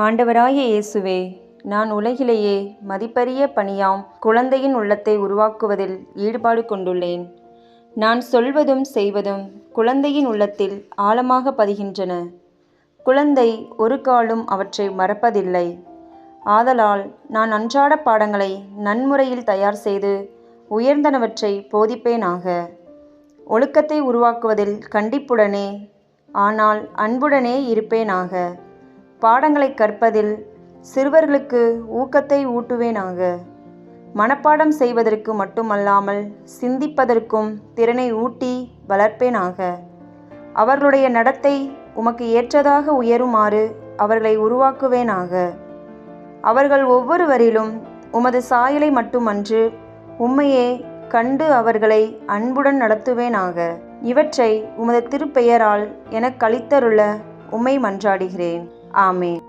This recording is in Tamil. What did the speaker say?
ஆண்டவராகிய இயேசுவே, நான் உலகிலேயே மதிப்பரிய பணியாம் குழந்தையின் உள்ளத்தை உருவாக்குவதில் ஈடுபாடு கொண்டுள்ளேன். நான் சொல்வதும் செய்வதும் குழந்தையின் உள்ளத்தில் ஆழமாக பதிகின்றன. குழந்தை ஒரு காலும் அவற்றை மறப்பதில்லை. ஆதலால் நான் அன்றாட பாடங்களை நன்முறையில் தயார் செய்து உயர்ந்தனவற்றை போதிப்பேனாக. ஒழுக்கத்தை உருவாக்குவதில் கண்டிப்புடனே, ஆனால் அன்புடனே இருப்பேனாக. பாடங்களை கற்பதில் சிறுவர்களுக்கு ஊக்கத்தை ஊட்டுவேனாக. மனப்பாடம் செய்வதற்கு மட்டுமல்லாமல் சிந்திப்பதற்கும் திறனை ஊட்டி வளர்ப்பேனாக. அவர்களுடைய நடத்தை உமக்கு ஏற்றதாக உயருமாறு அவர்களை உருவாக்குவேனாக. அவர்கள் ஒவ்வொருவரிலும் உமது சாயலை மட்டுமன்று, உம்மையே கண்டு அவர்களை அன்புடன் நடத்துவேனாக. இவற்றை உமது திருப்பெயரால் எனக்களித்தருள உம்மை மன்றாடுகிறேன். ஆமென்.